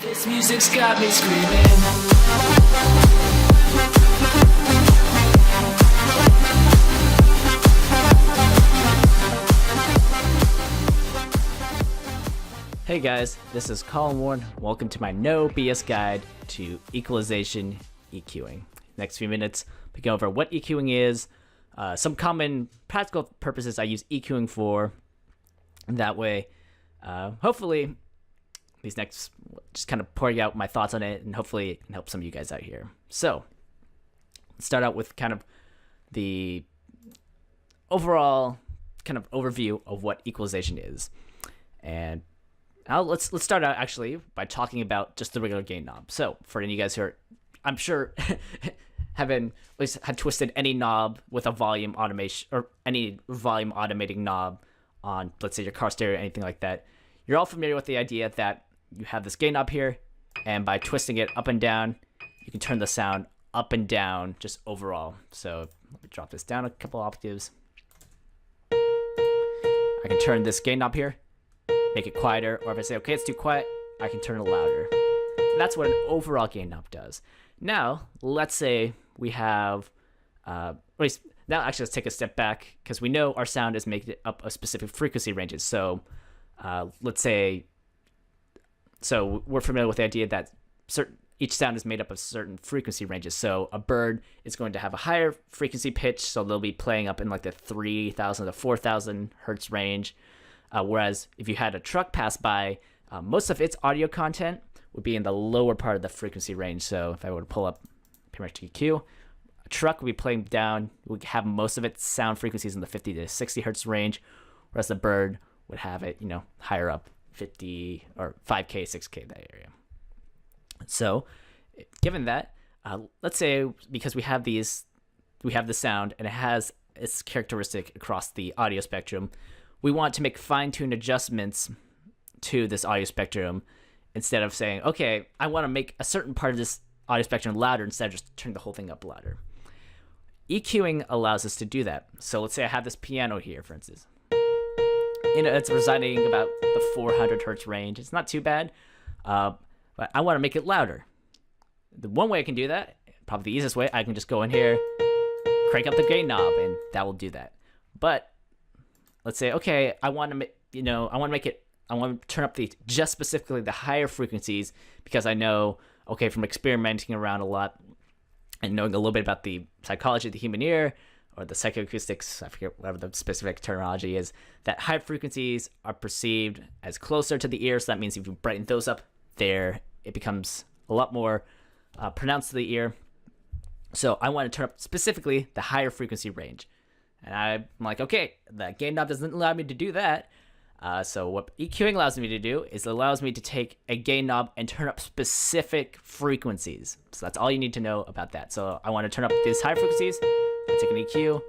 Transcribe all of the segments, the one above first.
This music's got me screaming. Hey guys, this is Colin Warren. Welcome to my No B.S. guide to equalization EQing. Next few minutes, we go over what EQing is, some common practical purposes I use EQing for. And that way, hopefully, these next, just kind of pouring out my thoughts on it, and hopefully it can help some of you guys out here. So, let's start out with kind of the overall kind of overview of what equalization is. And let's start out actually by talking about just the regular gain knob. So for any of you guys who are, I'm sure, haven't at least had twisted any knob with a volume automation or any volume automating knob on, let's say, your car stereo or anything like that, you're all familiar with the idea that you have this gain knob here, and by twisting it up and down, you can turn the sound up and down just overall. So let me drop this down a couple octaves. I can turn this gain knob here, make it quieter, or if I say, okay, it's too quiet, I can turn it louder. That's what an overall gain knob does. Now, let's say we have, now actually let's take a step back, because we know our sound is made up of specific frequency ranges. So let's say, so we're familiar with the idea that each sound is made up of certain frequency ranges. So a bird is going to have a higher frequency pitch, so they'll be playing up in like the 3,000 to 4,000 hertz range. Whereas if you had a truck pass by, most of its audio content would be in the lower part of the frequency range. So if I were to pull up Parametric EQ, a truck would be playing down, would have most of its sound frequencies in the 50 to 60 hertz range, whereas the bird would have it, higher up, 50 or 5K, 6K, that area. So given that, let's say because we have the sound and it has its characteristic across the audio spectrum, we want to make fine-tuned adjustments to this audio spectrum instead of saying, okay, I want to make a certain part of this audio spectrum louder instead of just turning the whole thing up louder. EQing allows us to do that. So let's say I have this piano here, for instance. It's residing about the 400 hertz range. It's not too bad, but I want to make it louder. The one way I can do that, probably the easiest way, I can just go in here, crank up the gain knob, and that will do that. But let's say, okay, I want to turn up just specifically the higher frequencies because I know, okay, from experimenting around a lot and knowing a little bit about the psychology of the human ear or the psychoacoustics, I forget whatever the specific terminology is, that high frequencies are perceived as closer to the ear. So that means if you brighten those up there, it becomes a lot more pronounced to the ear. So I want to turn up specifically the higher frequency range. And I'm like, okay, the gain knob doesn't allow me to do that. So what EQing allows me to do is it allows me to take a gain knob and turn up specific frequencies. So that's all you need to know about that. So I want to turn up these high frequencies. I take an EQ,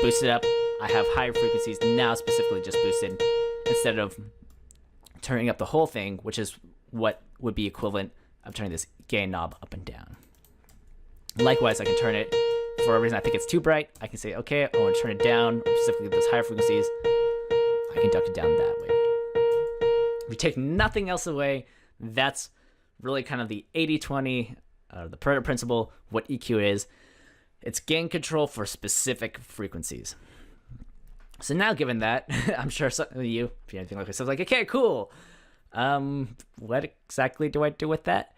boost it up. I have higher frequencies now specifically just boosted instead of turning up the whole thing, which is what would be equivalent of turning this gain knob up and down. Likewise, I can turn it. For a reason I think it's too bright, I can say, okay, I want to turn it down, specifically those higher frequencies. I can duck it down that way. If you take nothing else away, that's really kind of the 80-20, the Pareto principle, what EQ is. It's gain control for specific frequencies. So now given that, I'm sure some of you, if you're anything like myself, like, okay, cool. What exactly do I do with that?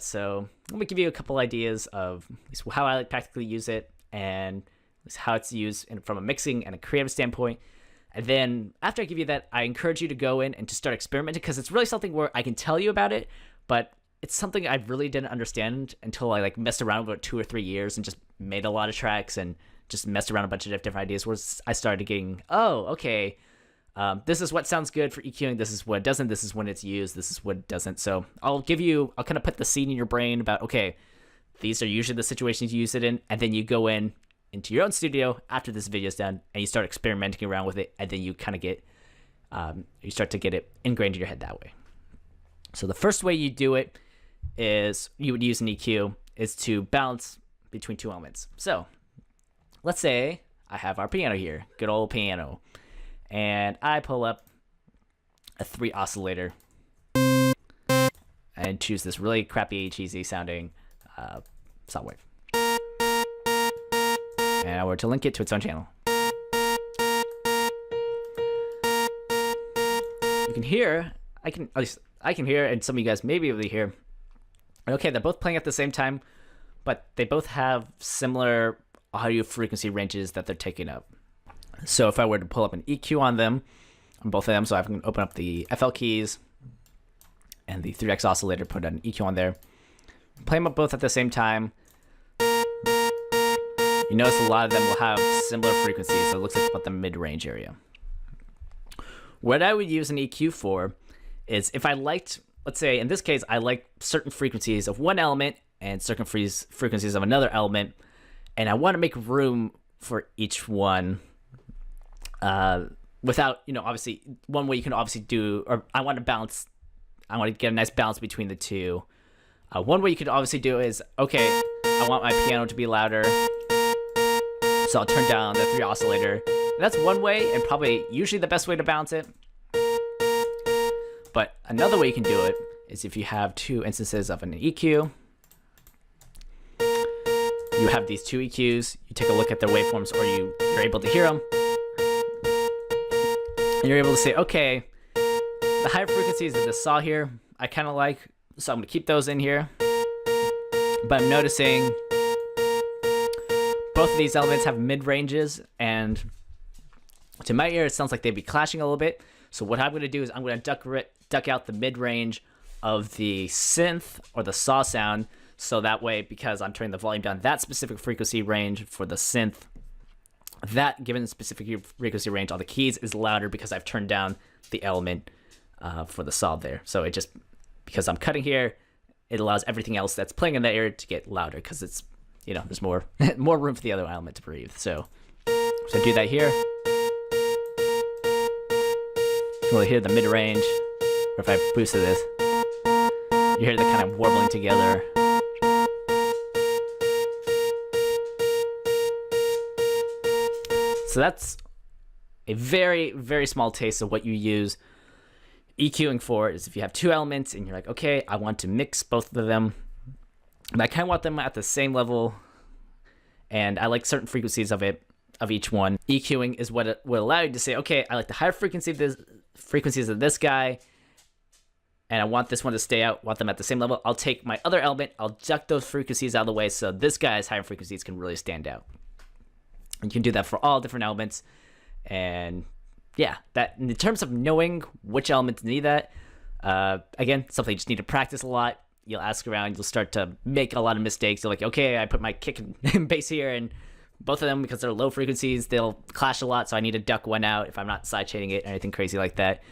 So let me give you a couple ideas of how I practically use it and how it's used from a mixing and a creative standpoint. And then after I give you that, I encourage you to go in and to start experimenting because it's really something where I can tell you about it, but it's something I really didn't understand until I messed around with it 2 or 3 years and just made a lot of tracks and just messed around a bunch of different ideas where I started getting, oh, okay, this is what sounds good for EQing. This is what doesn't. This is when it's used. This is what doesn't. So I'll kind of put the seed in your brain about, okay, these are usually the situations you use it in. And then you go into your own studio after this video is done and you start experimenting around with it. And then you kind of you start to get it ingrained in your head that way. So the first way you do it is you would use an EQ is to balance between two elements. So let's say I have our piano here, good old piano, and I pull up a 3 oscillator and choose this really crappy, cheesy sounding saw wave. And I were to link it to its own channel. You can hear, at least I can hear, and some of you guys may be able to hear, okay, they're both playing at the same time, but they both have similar audio frequency ranges that they're taking up. So if I were to pull up an EQ on them, on both of them, so I can open up the FL keys and the 3X oscillator, put an EQ on there, play them up both at the same time, you notice a lot of them will have similar frequencies, so it looks like about the mid-range area. What I would use an EQ for is if I liked, let's say in this case, I like certain frequencies of one element and certain frequencies of another element, and I want to make room for each one without, obviously, one way you can obviously do, or I want to get a nice balance between the two. One way you could obviously do is, okay, I want my piano to be louder, so I'll turn down the 3 oscillator. And that's one way, and probably usually the best way to balance it. But another way you can do it is if you have 2 instances of an EQ. You have these 2 EQs, you take a look at their waveforms, or you're able to hear them. And you're able to say, okay, the higher frequencies of this saw here, I kind of like, so I'm going to keep those in here. But I'm noticing both of these elements have mid-ranges, and to my ear, it sounds like they'd be clashing a little bit. So what I'm going to do is I'm going to duck out the mid-range of the synth or the saw sound, so that way, because I'm turning the volume down that specific frequency range for the synth, that given specific frequency range on the keys is louder because I've turned down the element for the saw there. So it just, because I'm cutting here, it allows everything else that's playing in that area to get louder because it's, there's more more room for the other element to breathe. So do that here. You can really hear the mid-range, or if I boosted this, you hear the kind of warbling together. So that's a very, very small taste of what you use EQing for, is if you have 2 elements and you're like, okay, I want to mix both of them, but I kind of want them at the same level, and I like certain frequencies of each one. EQing is what it will allow you to say, okay, I like the higher frequencies of this guy, and I want this one to stay out, want them at the same level. I'll take my other element, I'll duck those frequencies out of the way so this guy's higher frequencies can really stand out. And you can do that for all different elements. And yeah, that in terms of knowing which elements need that, again, something you just need to practice a lot. You'll ask around, you'll start to make a lot of mistakes. You're like, okay, I put my kick and bass here, and both of them, because they're low frequencies, they'll clash a lot, so I need to duck one out if I'm not sidechaining it or anything crazy like that.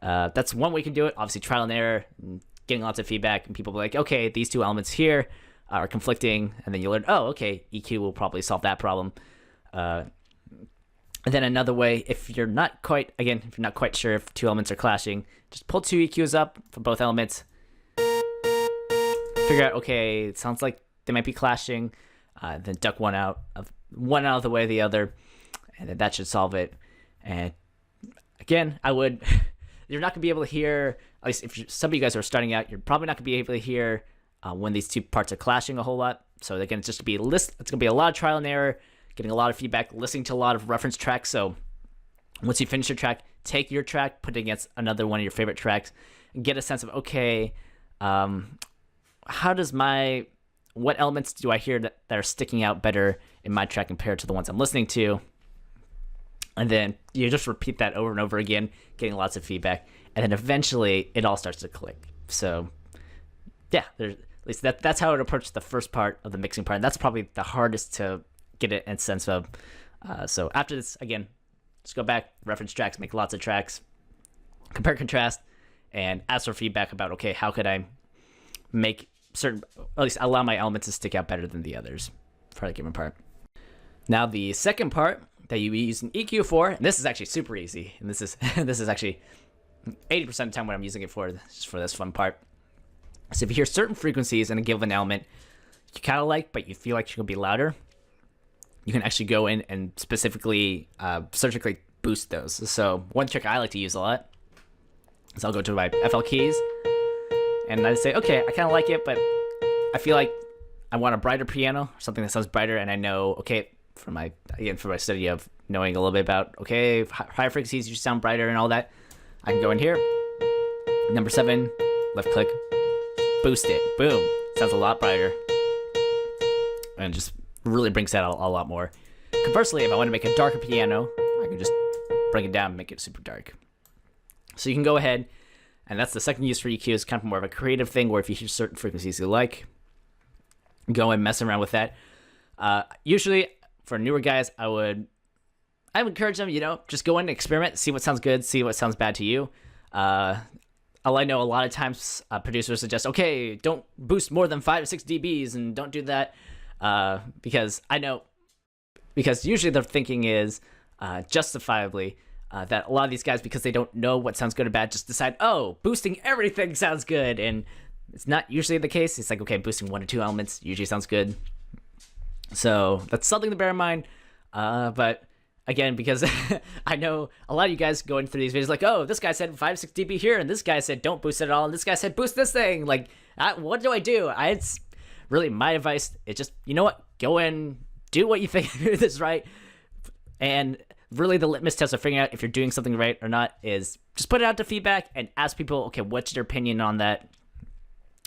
That's one way you can do it. Obviously, trial and error, and getting lots of feedback, and people will be like, okay, these 2 elements here are conflicting, and then you learn, oh, okay, EQ will probably solve that problem. And then another way, if you're not quite sure if 2 elements are clashing, just pull 2 EQs up for both elements. Figure out, okay, it sounds like they might be clashing. Then duck one out of the way of the other, and then that should solve it. And again, you're not gonna be able to hear, at least if some of you guys are starting out, you're probably not gonna be able to hear when these 2 parts are clashing a whole lot. So again, it's gonna be a lot of trial and error, getting a lot of feedback, listening to a lot of reference tracks. So once you finish your track, take your track, put it against another one of your favorite tracks, and get a sense of, okay, what elements do I hear that are sticking out better in my track compared to the ones I'm listening to? And then you just repeat that over and over again, getting lots of feedback, and then eventually it all starts to click. So yeah, at least that's how I would approach the first part of the mixing part, and that's probably the hardest to get it and sense of. So after this, again, just go back, reference tracks, make lots of tracks, compare, contrast, and ask for feedback about, okay, how could I make certain, at least allow my elements to stick out better than the others for the given part. Now the second part that you use an EQ for, and this is actually super easy, and this is actually 80% of the time what I'm using it for, just for this fun part. So if you hear certain frequencies in a given element you kind of like, but you feel like you could be louder, you can actually go in and specifically surgically boost those. So one trick I like to use a lot is I'll go to my FL keys, and I say, okay, I kind of like it, but I feel like I want a brighter piano, something that sounds brighter, and I know, okay, for my study of knowing a little bit about, okay, higher frequencies usually sound brighter and all that, I can go in here, number 7, left click, boost it, boom, sounds a lot brighter, and just really brings that out a lot more. Conversely, if I want to make a darker piano, I can just bring it down and make it super dark. So you can go ahead, and that's the second use for EQ, is kind of more of a creative thing, where if you hear certain frequencies you like, go and mess around with that. Usually, for newer guys, I would encourage them, just go in and experiment, see what sounds good, see what sounds bad to you. I know a lot of times producers suggest, okay, don't boost more than 5 or 6 dBs, and don't do that, because usually their thinking is justifiably that a lot of these guys, because they don't know what sounds good or bad, just decide, oh, boosting everything sounds good, and it's not usually the case. It's like, okay, boosting 1 or 2 elements usually sounds good. So that's something to bear in mind. But again, because I know a lot of you guys going through these videos like, oh, this guy said 5 6 dB here, and this guy said don't boost it at all, and this guy said boost this thing. Like, what do I do? It's really my advice. It's just, you know what? Go in, do what you think is right, and really the litmus test of figuring out if you're doing something right or not is just put it out to feedback and ask people, okay, what's your opinion on that?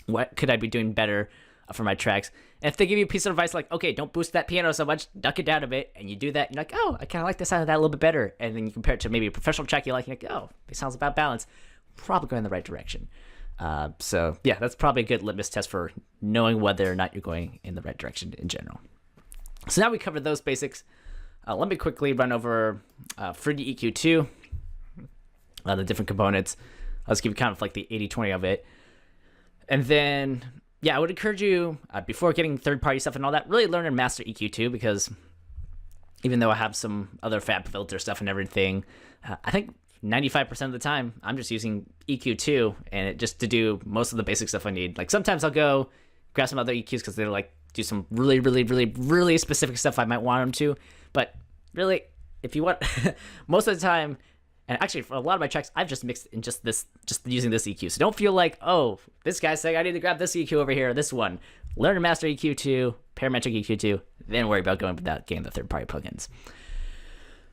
What could I be doing better for my tracks? And if they give you a piece of advice like, okay, don't boost that piano so much, duck it down a bit, and you do that, you're like, oh, I kind of like the sound of that a little bit better. And then you compare it to maybe a professional track you like, and you're like, oh, it sounds about balance. Probably going in the right direction. So yeah, that's probably a good litmus test for knowing whether or not you're going in the right direction in general. So now we covered those basics. Let me quickly run over Fruity EQ2, the different components. I'll just give you kind of like the 80-20 of it. And then, yeah, I would encourage you, before getting third-party stuff and all that, really learn and master EQ2, because even though I have some other fab filter stuff and everything, I think 95% of the time, I'm just using EQ2 and just to do most of the basic stuff I need. Like, sometimes I'll go grab some other EQs because they're like, do some really, really, really, really specific stuff I might want them to. But really, if you want, most of the time, and actually for a lot of my tracks, I've just mixed in just using this EQ. So don't feel like, oh, this guy's saying I need to grab this EQ over here, or this one. Learn to master EQ2, parametric EQ2, then worry about going without getting the third-party plugins.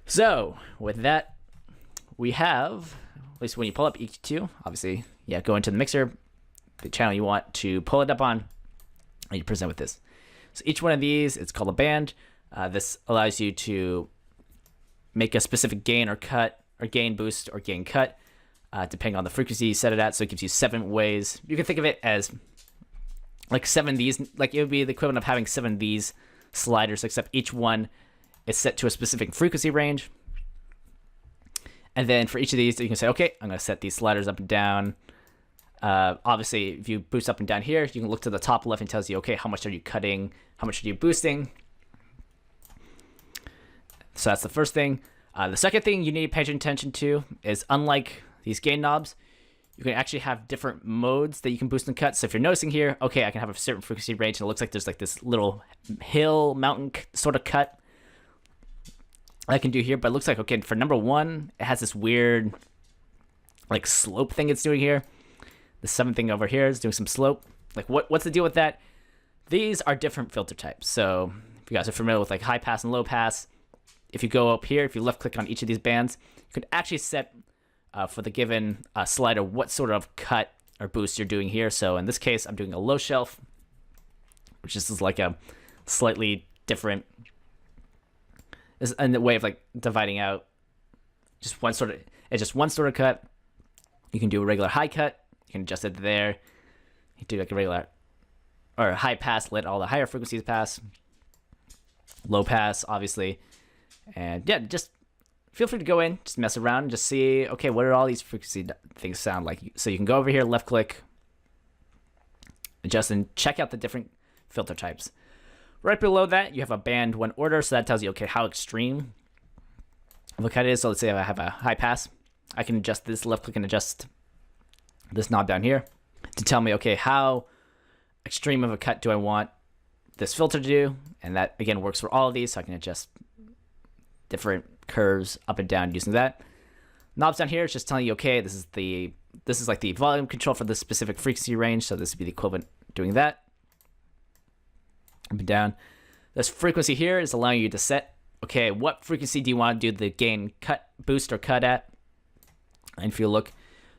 So with that, we have, at least when you pull up EQ2, obviously, yeah, go into the mixer, the channel you want to pull it up on, and you present with this. So each one of these, it's called a band. This allows you to make a specific gain or cut, or gain boost or gain cut, depending on the frequency you set it at. So it gives you 7 ways. You can think of it as like 7 these, like it would be the equivalent of having 7 these sliders, except each one is set to a specific frequency range. And then for each of these, you can say, okay, I'm going to set these sliders up and down. Obviously, if you boost up and down here, you can look to the top left and tells you, okay, how much are you cutting? How much are you boosting? So that's the first thing. The second thing you need to pay attention to is, unlike these gain knobs, you can actually have different modes that you can boost and cut. So if you're noticing here, okay, I can have a certain frequency range, and it looks like there's like this little hill, mountain sort of cut I can do here. But it looks like, okay, for number 1, it has this weird like slope thing it's doing here. The 7th thing over here is doing some slope. Like what's the deal with that? These are different filter types. So if you guys are familiar with like high pass and low pass, if you go up here, if you left click on each of these bands, you could actually set for the given slider what sort of cut or boost you're doing here. So in this case, I'm doing a low shelf, which is like a slightly different, is a way of like dividing out just one sort of cut. You can do a regular high cut. You can adjust it there. You do like a regular or high pass, let all the higher frequencies pass. Low pass, obviously. And yeah, just feel free to go in, just mess around, and just see, okay, what are all these frequency things sound like? So you can go over here, left click, adjust, and check out the different filter types. Right below that, you have a band 1 order, so that tells you, okay, how extreme of a cut it is. So let's say I have a high pass. I can adjust this, left click, and adjust this knob down here to tell me, okay, how extreme of a cut do I want this filter to do? And that, again, works for all of these, so I can adjust different curves up and down using that. Knobs down here is just telling you, okay, this is the this is like the volume control for the specific frequency range. So this would be the equivalent doing that. Up and down. This frequency here is allowing you to set, okay, what frequency do you want to do the gain cut, boost, or cut at? And if you look,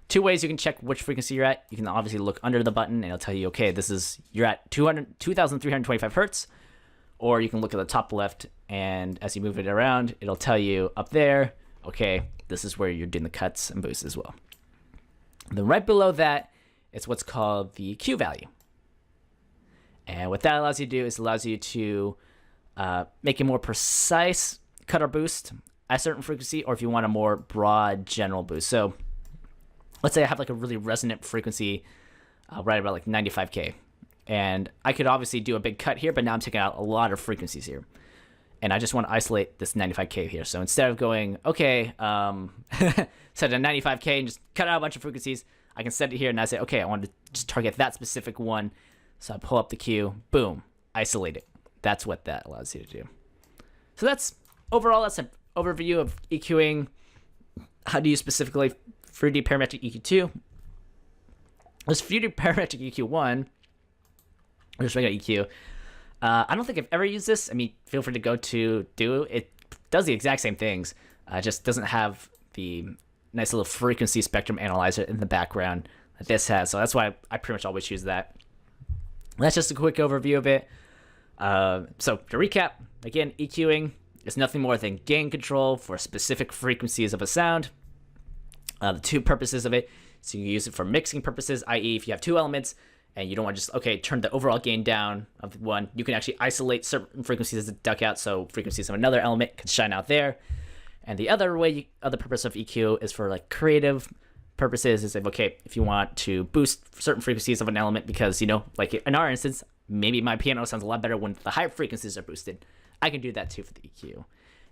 two ways you can check which frequency you're at. You can obviously look under the button and it'll tell you, okay, you're at 2,325 hertz. Or you can look at the top left, and as you move it around, it'll tell you up there, okay, this is where you're doing the cuts and boosts as well. And then right below that, it's what's called the EQ value. And what that allows you to do is allows you to make a more precise cut or boost at a certain frequency, or if you want a more broad general boost. So let's say I have like a really resonant frequency right about like 95K. And I could obviously do a big cut here, but now I'm taking out a lot of frequencies here. And I just want to isolate this 95K here. So instead of going, okay, set a 95K and just cut out a bunch of frequencies, I can set it here and I say, okay, I want to just target that specific one. So I pull up the cue, boom, isolate it. That's what that allows you to do. So that's an overview of EQing. How to use specifically 3D Parametric EQ2. There's 3D Parametric EQ1. Or just regular EQ. I don't think I've ever used this. I mean, feel free to go to do it. It does the exact same things. Just doesn't have the nice little frequency spectrum analyzer in the background that this has. So that's why I pretty much always use that. That's just a quick overview of it. So to recap, again, EQing is nothing more than gain control for specific frequencies of a sound. The two purposes of it, so you can use it for mixing purposes, i.e. if you have two elements, and you don't want to just, okay, turn the overall gain down of one. You can actually isolate certain frequencies that duck out, so frequencies of another element can shine out there. And the other purpose of EQ is for like creative purposes. Is if, okay, if you want to boost certain frequencies of an element because, you know, like in our instance, maybe my piano sounds a lot better when the higher frequencies are boosted. I can do that too for the EQ.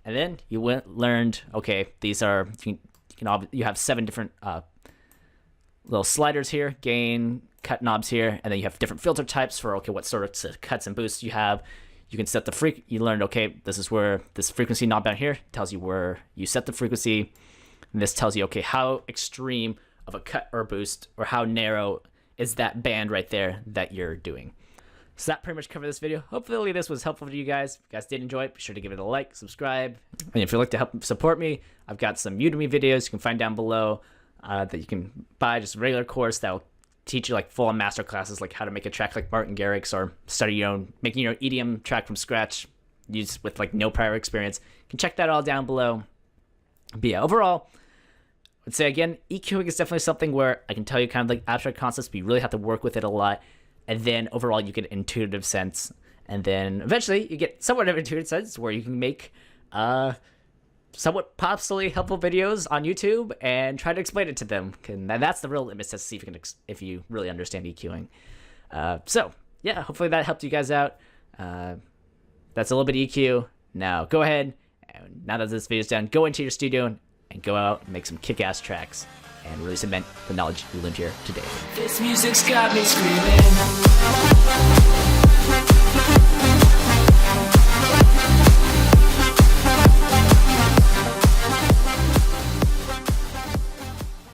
And then you learned, okay, these are, you have 7 different little sliders here, gain, cut knobs here, and then you have different filter types for, okay, what sort of cuts and boosts you have. You can set the you learned, okay, this is where this frequency knob down here tells you where you set the frequency, and this tells you, okay, how extreme of a cut or boost, or how narrow is that band right there that you're doing. So that pretty much covered this video. Hopefully this was helpful to you guys. If you guys did enjoy it, be sure to give it a like, subscribe, and if you'd like to help support me, I've got some Udemy videos you can find down below that you can buy, just a regular course that will teach you like full-on master classes, like how to make a track like Martin Garrix, or study making your own EDM track from scratch, used with like no prior experience. You can check that all down below. But yeah, overall, I'd say again, EQing is definitely something where I can tell you kind of like abstract concepts, but you really have to work with it a lot. And then overall, you get an intuitive sense. And then eventually, you get somewhat of an intuitive sense where you can make somewhat possibly helpful videos on YouTube and try to explain it to them. And that's the real limit, to see if you really understand EQing. So yeah, hopefully that helped you guys out. That's a little bit of EQ. Now go ahead, and now that this video's done, go into your studio and go out and make some kick-ass tracks and really cement the knowledge you learned here today. This music's got me screaming.